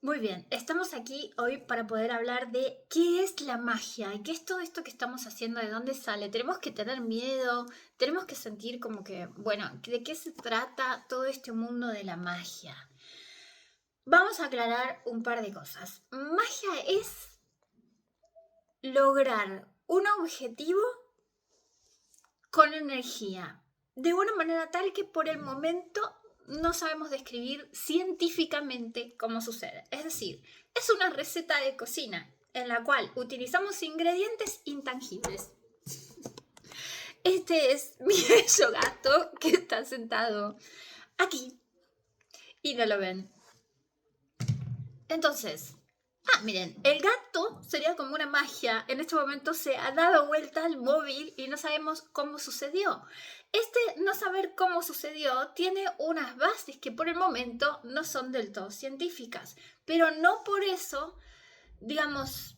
Muy bien, estamos aquí hoy para poder hablar de qué es la magia y qué es todo esto que estamos haciendo, de dónde sale. Tenemos que tener miedo, tenemos que sentir como que, bueno, ¿de qué se trata todo este mundo de la magia? Vamos a aclarar un par de cosas. Magia es lograr un objetivo con energía, de una manera tal que por el momento no sabemos describir científicamente cómo sucede. Es decir, es una receta de cocina en la cual utilizamos ingredientes intangibles. Este es mi bello gato que está sentado aquí y no lo ven. Entonces, miren, el gato sería como una magia. En este momento se ha dado vuelta al móvil y no sabemos cómo sucedió. Este no saber cómo sucedió tiene unas bases que por el momento no son del todo científicas, pero no por eso, digamos,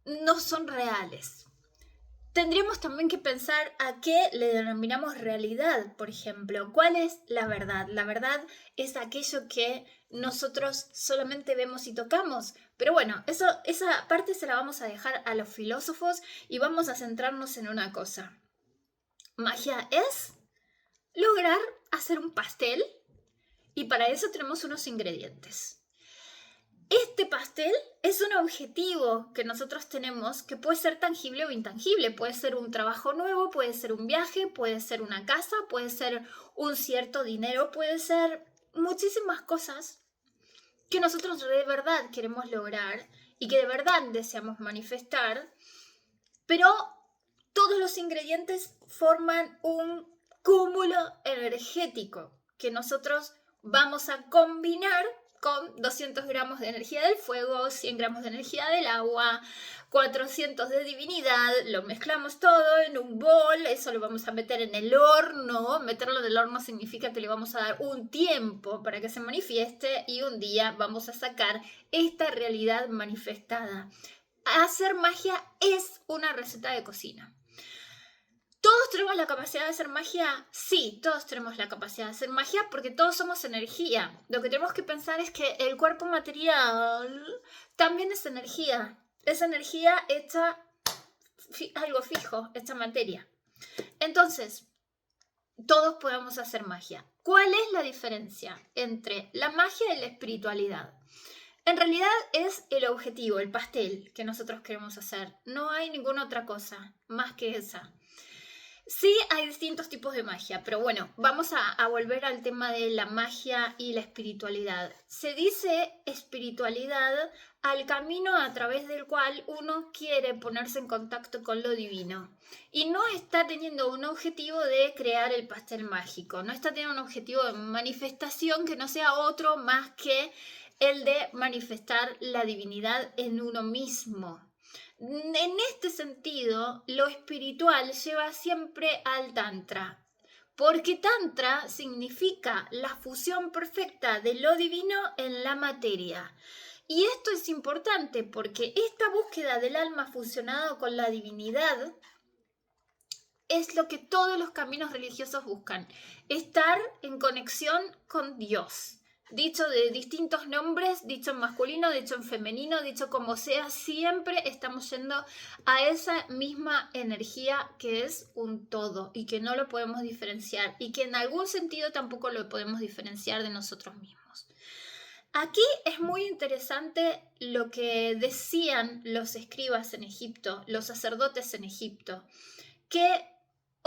no son reales. Tendríamos también que pensar a qué le denominamos realidad, por ejemplo. ¿Cuál es la verdad? La verdad es aquello que nosotros solamente vemos y tocamos. Pero bueno, esa parte se la vamos a dejar a los filósofos y vamos a centrarnos en una cosa. Magia es lograr hacer un pastel y para eso tenemos unos ingredientes. Este pastel es un objetivo que nosotros tenemos que puede ser tangible o intangible. Puede ser un trabajo nuevo, puede ser un viaje, puede ser una casa, puede ser un cierto dinero, puede ser muchísimas cosas que nosotros de verdad queremos lograr y que de verdad deseamos manifestar, pero todos los ingredientes forman un cúmulo energético que nosotros vamos a combinar con 200 gramos de energía del fuego, 100 gramos de energía del agua, 400 de divinidad, lo mezclamos todo en un bol, eso lo vamos a meter en el horno. Meterlo en el horno significa que le vamos a dar un tiempo para que se manifieste y un día vamos a sacar esta realidad manifestada. Hacer magia es una receta de cocina. ¿Todos tenemos la capacidad de hacer magia? Sí, todos tenemos la capacidad de hacer magia porque todos somos energía. Lo que tenemos que pensar es que el cuerpo material también es energía. Es energía hecha algo fijo, hecha materia. Entonces, todos podemos hacer magia. ¿Cuál es la diferencia entre la magia y la espiritualidad? En realidad es el objetivo, el pastel que nosotros queremos hacer. No hay ninguna otra cosa más que esa. Sí, hay distintos tipos de magia, pero bueno, vamos a volver al tema de la magia y la espiritualidad. Se dice espiritualidad al camino a través del cual uno quiere ponerse en contacto con lo divino y no está teniendo un objetivo de crear el pastel mágico, no está teniendo un objetivo de manifestación que no sea otro más que el de manifestar la divinidad en uno mismo. En este sentido, lo espiritual lleva siempre al Tantra, porque Tantra significa la fusión perfecta de lo divino en la materia. Y esto es importante porque esta búsqueda del alma fusionado con la divinidad es lo que todos los caminos religiosos buscan, estar en conexión con Dios. Dicho de distintos nombres, dicho en masculino, dicho en femenino, dicho como sea, siempre estamos yendo a esa misma energía que es un todo y que no lo podemos diferenciar y que en algún sentido tampoco lo podemos diferenciar de nosotros mismos. Aquí es muy interesante lo que decían los escribas en Egipto, los sacerdotes en Egipto, que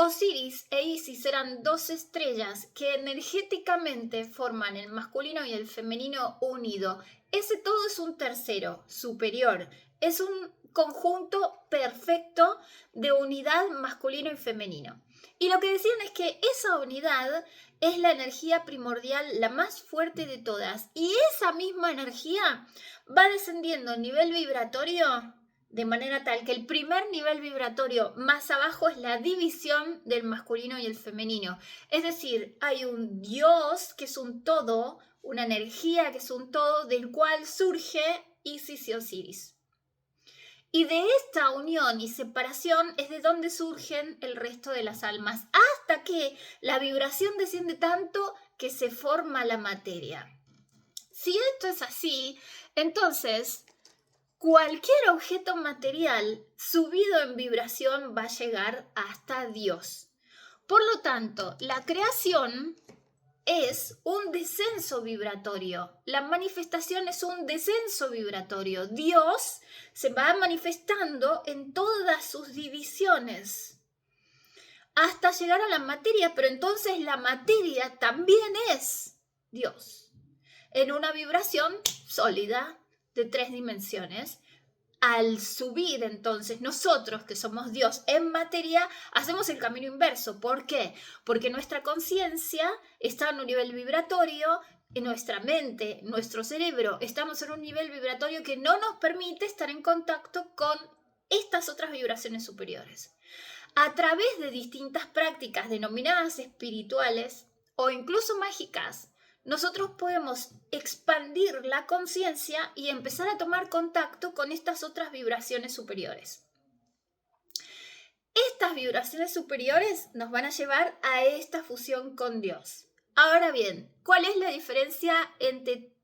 Osiris e Isis eran dos estrellas que energéticamente forman el masculino y el femenino unido. Ese todo es un tercero, superior. Es un conjunto perfecto de unidad masculino y femenino. Y lo que decían es que esa unidad es la energía primordial, la más fuerte de todas. Y esa misma energía va descendiendo a nivel vibratorio de manera tal que el primer nivel vibratorio más abajo es la división del masculino y el femenino. Es decir, hay un Dios que es un todo, una energía que es un todo, del cual surge Isis y Osiris. Y de esta unión y separación es de donde surgen el resto de las almas, hasta que la vibración desciende tanto que se forma la materia. Si esto es así, entonces cualquier objeto material subido en vibración va a llegar hasta Dios. Por lo tanto, la creación es un descenso vibratorio. La manifestación es un descenso vibratorio. Dios se va manifestando en todas sus divisiones hasta llegar a la materia, pero entonces la materia también es Dios en una vibración sólida de 3 dimensiones. Al subir entonces nosotros que somos Dios en materia, hacemos el camino inverso. ¿Por qué? Porque nuestra conciencia está en un nivel vibratorio, en nuestra mente, nuestro cerebro, estamos en un nivel vibratorio que no nos permite estar en contacto con estas otras vibraciones superiores. A través de distintas prácticas denominadas espirituales o incluso mágicas, nosotros podemos expandir la conciencia y empezar a tomar contacto con estas otras vibraciones superiores. Estas vibraciones superiores nos van a llevar a esta fusión con Dios. Ahora bien, ¿cuál es la diferencia entre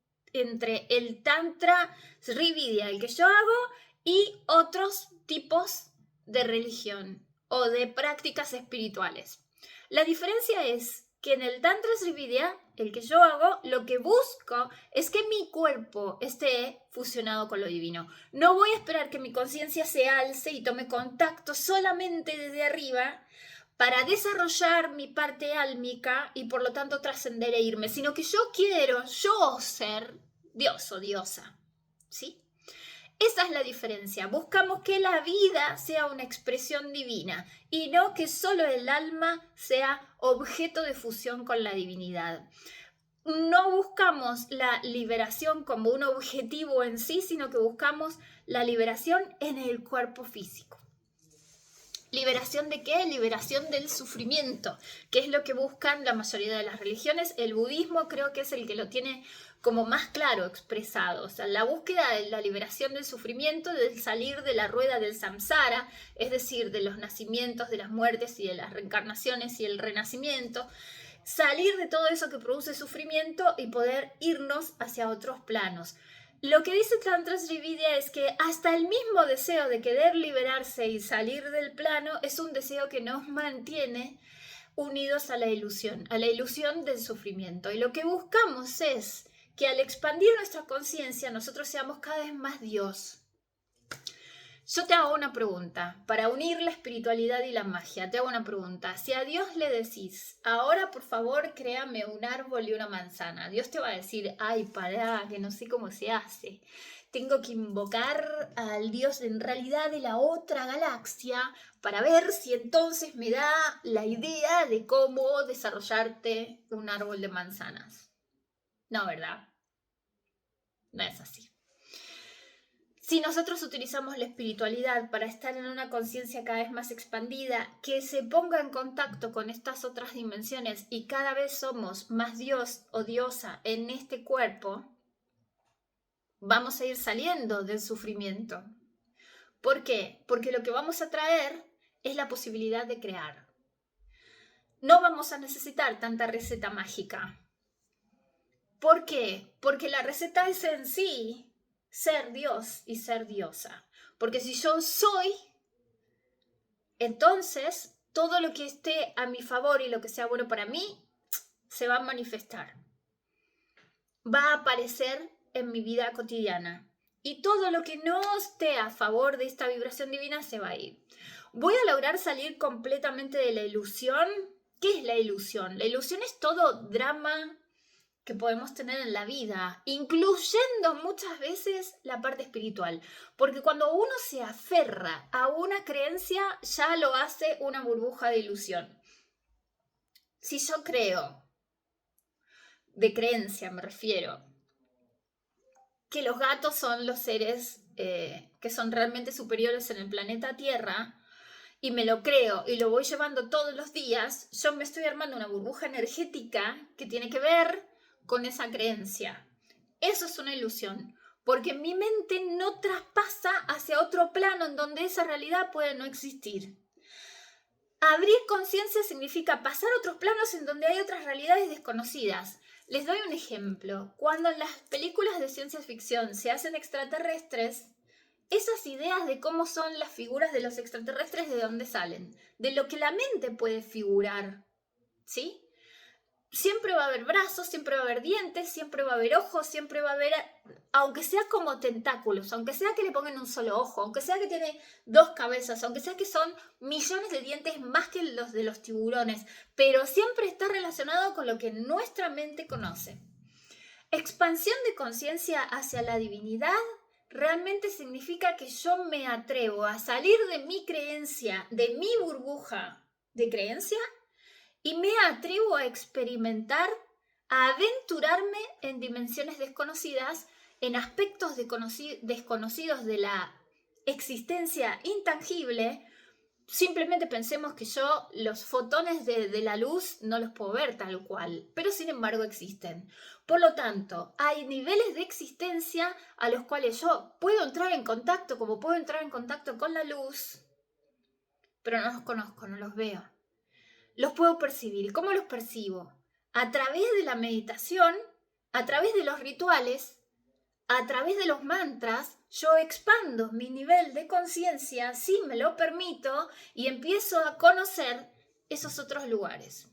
el Tantra Sri Vidya, el que yo hago, y otros tipos de religión o de prácticas espirituales? La diferencia es que en el Tantra Sri Vidya, el que yo hago, lo que busco es que mi cuerpo esté fusionado con lo divino. No voy a esperar que mi conciencia se alce y tome contacto solamente desde arriba para desarrollar mi parte álmica y por lo tanto trascender e irme, sino que yo quiero ser Dios o diosa, ¿sí? Esa es la diferencia. Buscamos que la vida sea una expresión divina y no que solo el alma sea objeto de fusión con la divinidad. No buscamos la liberación como un objetivo en sí, sino que buscamos la liberación en el cuerpo físico. ¿Liberación de qué? Liberación del sufrimiento, que es lo que buscan la mayoría de las religiones. El budismo creo que es el que lo tiene como más claro expresado, o sea, la búsqueda de la liberación del sufrimiento, del salir de la rueda del samsara, es decir, de los nacimientos, de las muertes y de las reencarnaciones y el renacimiento, salir de todo eso que produce sufrimiento y poder irnos hacia otros planos. Lo que dice Tantra Sri Vidya es que hasta el mismo deseo de querer liberarse y salir del plano es un deseo que nos mantiene unidos a la ilusión del sufrimiento. Y lo que buscamos es que al expandir nuestra conciencia nosotros seamos cada vez más Dios. Yo te hago una pregunta, para unir la espiritualidad y la magia, te hago una pregunta. Si a Dios le decís, ahora por favor créame un árbol y una manzana, Dios te va a decir, ay, pará, que no sé cómo se hace. Tengo que invocar al Dios en realidad de la otra galaxia para ver si entonces me da la idea de cómo desarrollarte un árbol de manzanas. No, ¿verdad? No es así. Si nosotros utilizamos la espiritualidad para estar en una conciencia cada vez más expandida, que se ponga en contacto con estas otras dimensiones y cada vez somos más Dios o diosa en este cuerpo, vamos a ir saliendo del sufrimiento. ¿Por qué? Porque lo que vamos a traer es la posibilidad de crear. No vamos a necesitar tanta receta mágica. ¿Por qué? Porque la receta es en sí ser Dios y ser diosa. Porque si yo soy, entonces todo lo que esté a mi favor y lo que sea bueno para mí se va a manifestar. Va a aparecer en mi vida cotidiana. Y todo lo que no esté a favor de esta vibración divina se va a ir. ¿Voy a lograr salir completamente de la ilusión? ¿Qué es la ilusión? La ilusión es todo drama que podemos tener en la vida, incluyendo muchas veces la parte espiritual. Porque cuando uno se aferra a una creencia, ya lo hace una burbuja de ilusión. Si yo creo, de creencia me refiero, que los gatos son los seres que son realmente superiores en el planeta Tierra, y me lo creo y lo voy llevando todos los días, yo me estoy armando una burbuja energética que tiene que ver con esa creencia. Eso es una ilusión, porque mi mente no traspasa hacia otro plano en donde esa realidad puede no existir. Abrir conciencia significa pasar a otros planos en donde hay otras realidades desconocidas. Les doy un ejemplo. Cuando en las películas de ciencia ficción se hacen extraterrestres, esas ideas de cómo son las figuras de los extraterrestres, ¿de dónde salen? De lo que la mente puede figurar, ¿sí? Siempre va a haber brazos, siempre va a haber dientes, siempre va a haber ojos, siempre va a haber, aunque sea como tentáculos, aunque sea que le pongan un solo ojo, aunque sea que tiene dos cabezas, aunque sea que son millones de dientes más que los de los tiburones, pero siempre está relacionado con lo que nuestra mente conoce. Expansión de conciencia hacia la divinidad realmente significa que yo me atrevo a salir de mi creencia, de mi burbuja de creencia, y me atrevo a experimentar, a aventurarme en dimensiones desconocidas, en aspectos desconocidos de la existencia intangible. Simplemente pensemos que yo los fotones de la luz no los puedo ver tal cual, pero sin embargo existen. Por lo tanto, hay niveles de existencia a los cuales yo puedo entrar en contacto, como puedo entrar en contacto con la luz, pero no los conozco, no los veo. Los puedo percibir. ¿Cómo los percibo? A través de la meditación, a través de los rituales, a través de los mantras, yo expando mi nivel de conciencia, si me lo permito, y empiezo a conocer esos otros lugares,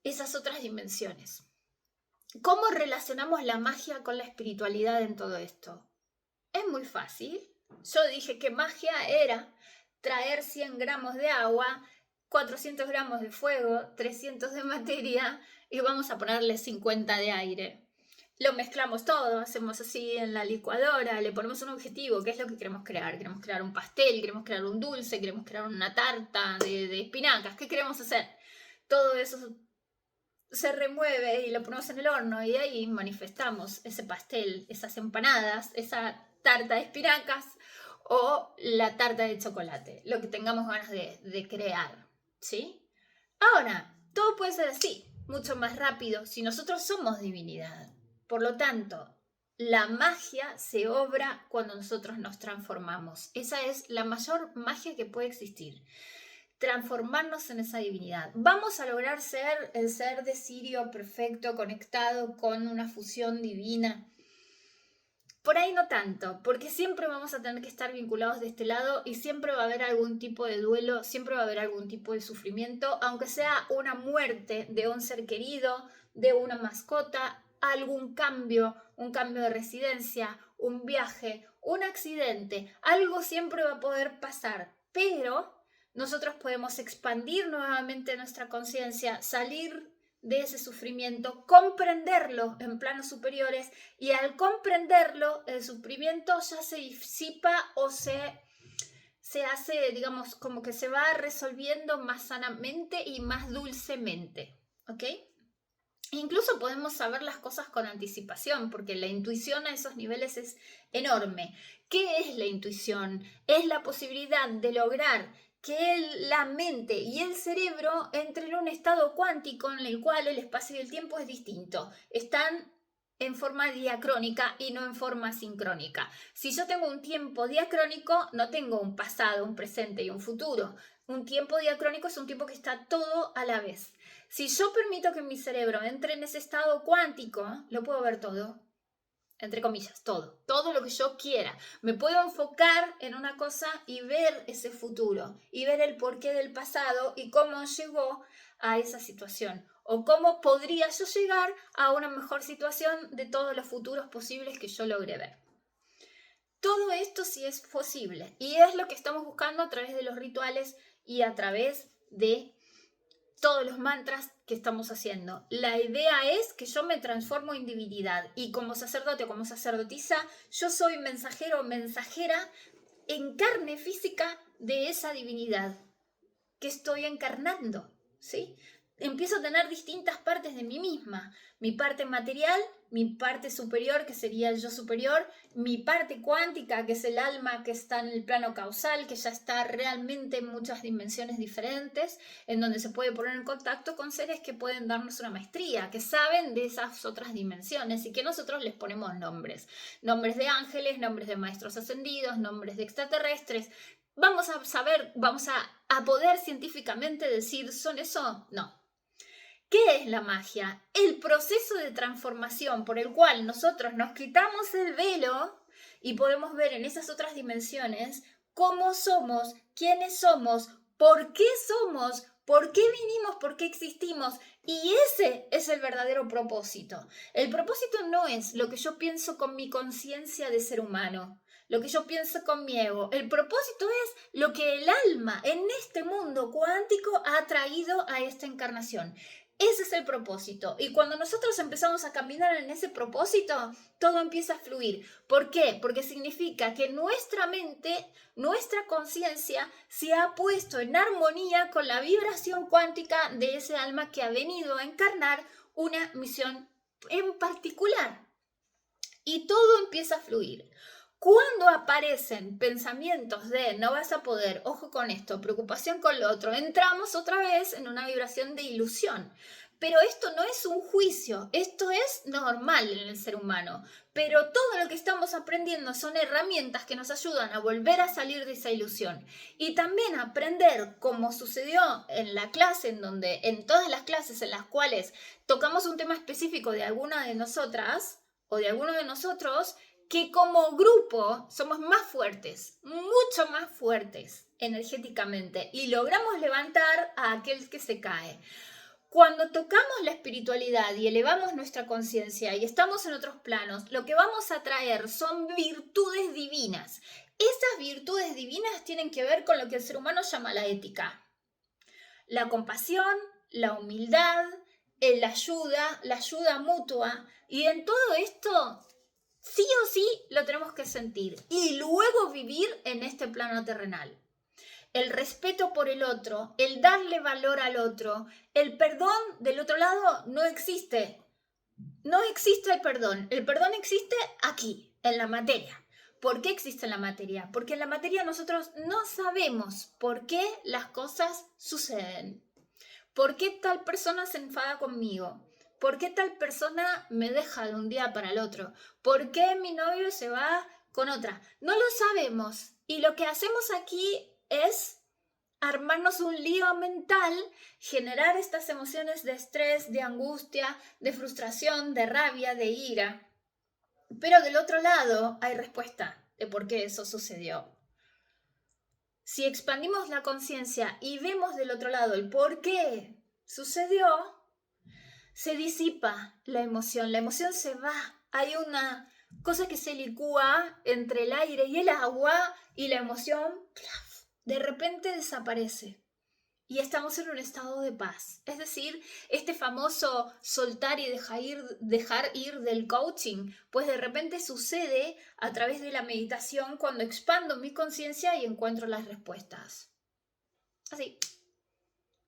esas otras dimensiones. ¿Cómo relacionamos la magia con la espiritualidad en todo esto? Es muy fácil. Yo dije que magia era traer 100 gramos de agua, 400 gramos de fuego, 300 de materia y vamos a ponerle 50 de aire. Lo mezclamos todo, hacemos así en la licuadora, le ponemos un objetivo, ¿qué es lo que queremos crear? Queremos crear un pastel, queremos crear un dulce, queremos crear una tarta de espinacas, ¿qué queremos hacer? Todo eso se remueve y lo ponemos en el horno y de ahí manifestamos ese pastel, esas empanadas, esa tarta de espinacas o la tarta de chocolate, lo que tengamos ganas de crear, ¿sí? Ahora, todo puede ser así, mucho más rápido, si nosotros somos divinidad. Por lo tanto, la magia se obra cuando nosotros nos transformamos. Esa es la mayor magia que puede existir. Transformarnos en esa divinidad. Vamos a lograr ser el ser de Sirio perfecto, conectado con una fusión divina. Por ahí no tanto, porque siempre vamos a tener que estar vinculados de este lado y siempre va a haber algún tipo de duelo, siempre va a haber algún tipo de sufrimiento, aunque sea una muerte de un ser querido, de una mascota, algún cambio, un cambio de residencia, un viaje, un accidente, algo siempre va a poder pasar, pero nosotros podemos expandir nuevamente nuestra conciencia, salir de ese sufrimiento, comprenderlo en planos superiores y al comprenderlo el sufrimiento ya se disipa o se hace, digamos, como que se va resolviendo más sanamente y más dulcemente, ¿ok? Incluso podemos saber las cosas con anticipación, porque la intuición a esos niveles es enorme. ¿Qué es la intuición? Es la posibilidad de lograr que la mente y el cerebro entren en un estado cuántico en el cual el espacio y el tiempo es distinto. Están en forma diacrónica y no en forma sincrónica. Si yo tengo un tiempo diacrónico, no tengo un pasado, un presente y un futuro. Un tiempo diacrónico es un tiempo que está todo a la vez. Si yo permito que mi cerebro entre en ese estado cuántico, lo puedo ver todo. Entre comillas, todo lo que yo quiera. Me puedo enfocar en una cosa y ver ese futuro y ver el porqué del pasado y cómo llegó a esa situación o cómo podría yo llegar a una mejor situación de todos los futuros posibles que yo logre ver. Todo esto sí es posible y es lo que estamos buscando a través de los rituales y a través de todos los mantras que estamos haciendo. La idea es que yo me transformo en divinidad y como sacerdote o como sacerdotisa, yo soy mensajero o mensajera en carne física de esa divinidad que estoy encarnando, ¿sí? Empiezo a tener distintas partes de mí misma, mi parte material, mi parte superior, que sería el yo superior, mi parte cuántica, que es el alma que está en el plano causal, que ya está realmente en muchas dimensiones diferentes, en donde se puede poner en contacto con seres que pueden darnos una maestría, que saben de esas otras dimensiones y que nosotros les ponemos nombres. Nombres de ángeles, nombres de maestros ascendidos, nombres de extraterrestres. ¿Vamos a saber, vamos a poder científicamente decir, son eso? No. ¿Qué es la magia? El proceso de transformación por el cual nosotros nos quitamos el velo y podemos ver en esas otras dimensiones cómo somos, quiénes somos, por qué somos, por qué vinimos, por qué existimos. Y ese es el verdadero propósito. El propósito no es lo que yo pienso con mi conciencia de ser humano, lo que yo pienso con mi ego. El propósito es lo que el alma en este mundo cuántico ha traído a esta encarnación. Ese es el propósito. Y cuando nosotros empezamos a caminar en ese propósito, todo empieza a fluir. ¿Por qué? Porque significa que nuestra mente, nuestra conciencia se ha puesto en armonía con la vibración cuántica de ese alma que ha venido a encarnar una misión en particular. Y todo empieza a fluir. Cuando aparecen pensamientos de no vas a poder, ojo con esto, preocupación con lo otro, entramos otra vez en una vibración de ilusión. Pero esto no es un juicio, esto es normal en el ser humano. Pero todo lo que estamos aprendiendo son herramientas que nos ayudan a volver a salir de esa ilusión. Y también aprender, como sucedió en la clase, en todas las clases en las cuales tocamos un tema específico de alguna de nosotras o de alguno de nosotros, que como grupo somos más fuertes, mucho más fuertes energéticamente y logramos levantar a aquel que se cae. Cuando tocamos la espiritualidad y elevamos nuestra conciencia y estamos en otros planos, lo que vamos a traer son virtudes divinas. Esas virtudes divinas tienen que ver con lo que el ser humano llama la ética. La compasión, la humildad, la ayuda mutua. Y en todo esto sí o sí lo tenemos que sentir y luego vivir en este plano terrenal. El respeto por el otro, el darle valor al otro, el perdón del otro lado no existe. No existe el perdón existe aquí, en la materia. ¿Por qué existe en la materia? Porque en la materia nosotros no sabemos por qué las cosas suceden. ¿Por qué tal persona se enfada conmigo? ¿Por qué tal persona me deja de un día para el otro? ¿Por qué mi novio se va con otra? No lo sabemos. Y lo que hacemos aquí es armarnos un lío mental, generar estas emociones de estrés, de angustia, de frustración, de rabia, de ira. Pero del otro lado hay respuesta de por qué eso sucedió. Si expandimos la conciencia y vemos del otro lado el por qué sucedió, se disipa la emoción se va. Hay una cosa que se licúa entre el aire y el agua y la emoción de repente desaparece. Y estamos en un estado de paz. Es decir, este famoso soltar y dejar ir del coaching, pues de repente sucede a través de la meditación cuando expando mi conciencia y encuentro las respuestas. Así,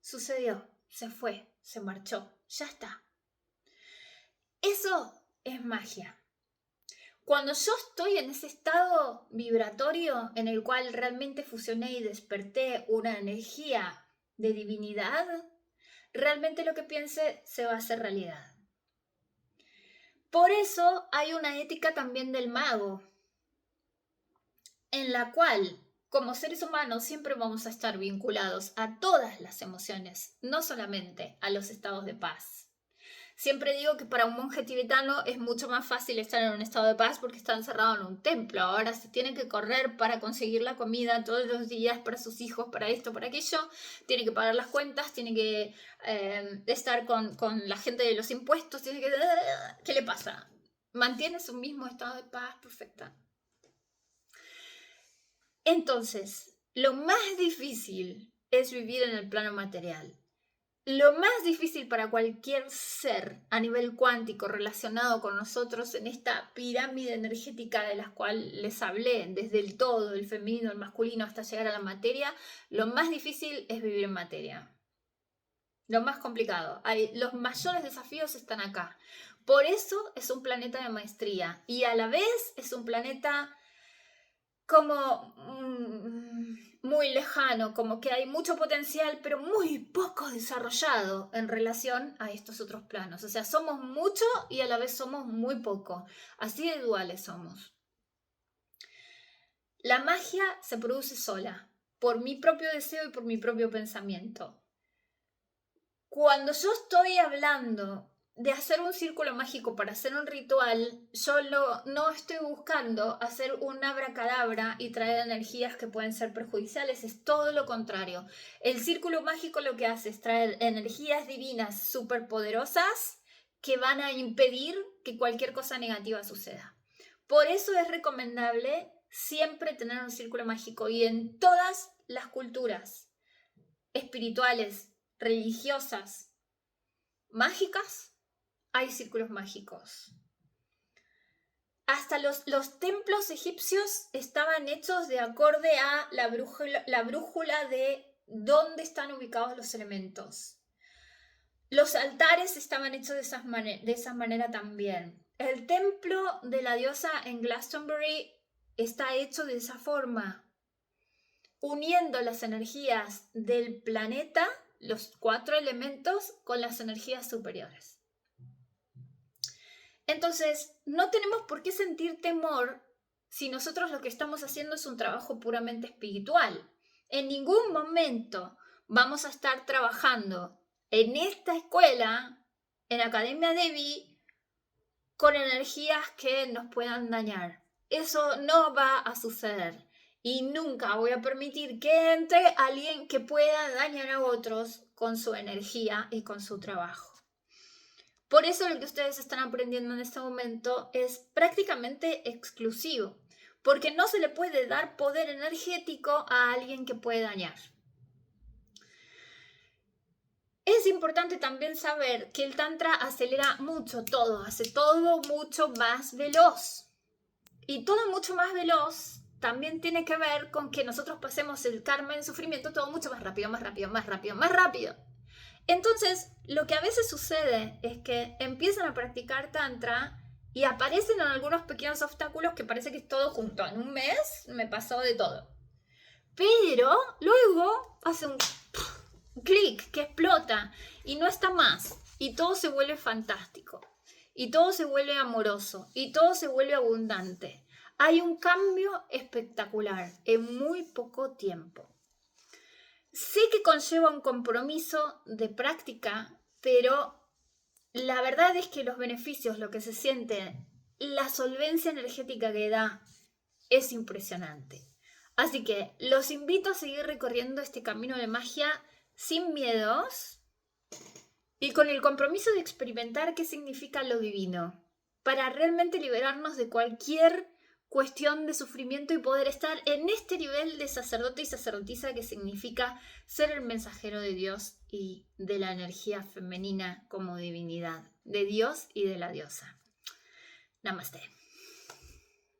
sucedió, se fue, se marchó, ya está. Eso es magia. Cuando yo estoy en ese estado vibratorio en el cual realmente fusioné y desperté una energía de divinidad, realmente lo que piense se va a hacer realidad. Por eso hay una ética también del mago, en la cual, como seres humanos, siempre vamos a estar vinculados a todas las emociones, no solamente a los estados de paz. Siempre digo que para un monje tibetano es mucho más fácil estar en un estado de paz porque está encerrado en un templo. Ahora se tiene que correr para conseguir la comida todos los días para sus hijos, para esto, para aquello. Tiene que pagar las cuentas, tiene que estar con la gente de los impuestos. Tiene que... ¿Qué le pasa? Mantiene su mismo estado de paz perfecta. Entonces, lo más difícil es vivir en el plano material. Lo más difícil para cualquier ser a nivel cuántico relacionado con nosotros en esta pirámide energética de la cual les hablé, desde el todo, el femenino, el masculino, hasta llegar a la materia, lo más difícil es vivir en materia. Lo más complicado. Los mayores desafíos están acá. Por eso es un planeta de maestría y a la vez es un planeta como muy lejano, como que hay mucho potencial, pero muy poco desarrollado en relación a estos otros planos. O sea, somos mucho y a la vez somos muy poco. Así de duales somos. La magia se produce sola, por mi propio deseo y por mi propio pensamiento. cuando yo estoy hablando de hacer un círculo mágico para hacer un ritual, yo no estoy buscando hacer un abracadabra y traer energías que pueden ser perjudiciales, es todo lo contrario. El círculo mágico lo que hace es traer energías divinas superpoderosas que van a impedir que cualquier cosa negativa suceda. Por eso es recomendable siempre tener un círculo mágico, y en todas las culturas espirituales, religiosas, mágicas, hay círculos mágicos. Hasta los templos egipcios estaban hechos de acorde a la brújula de dónde están ubicados los elementos. Los altares estaban hechos de esa manera también. El templo de la diosa en Glastonbury está hecho de esa forma, uniendo las energías del planeta, los 4 elementos, con las energías superiores. Entonces, no tenemos por qué sentir temor si nosotros lo que estamos haciendo es un trabajo puramente espiritual. En ningún momento vamos a estar trabajando en esta escuela, en Academia Devi, con energías que nos puedan dañar. Eso no va a suceder. Y nunca voy a permitir que entre alguien que pueda dañar a otros con su energía y con su trabajo. Por eso lo que ustedes están aprendiendo en este momento es prácticamente exclusivo, porque no se le puede dar poder energético a alguien que puede dañar. Es importante también saber que el Tantra acelera mucho todo, hace todo mucho más veloz. Y todo mucho más veloz también tiene que ver con que nosotros pasemos el karma en sufrimiento todo mucho más rápido, más rápido, más rápido, más rápido. Entonces, lo que a veces sucede es que empiezan a practicar Tantra y aparecen en algunos pequeños obstáculos que parece que es todo junto. En un mes me pasó de todo. Pero luego hace un clic que explota y no está más. Y todo se vuelve fantástico. Y todo se vuelve amoroso. Y todo se vuelve abundante. Hay un cambio espectacular en muy poco tiempo. Sé que conlleva un compromiso de práctica, pero la verdad es que los beneficios, lo que se siente, la solvencia energética que da, es impresionante. Así que los invito a seguir recorriendo este camino de magia sin miedos y con el compromiso de experimentar qué significa lo divino, para realmente liberarnos de cualquier cuestión de sufrimiento y poder estar en este nivel de sacerdote y sacerdotisa que significa ser el mensajero de Dios y de la energía femenina como divinidad, de Dios y de la diosa. Namaste.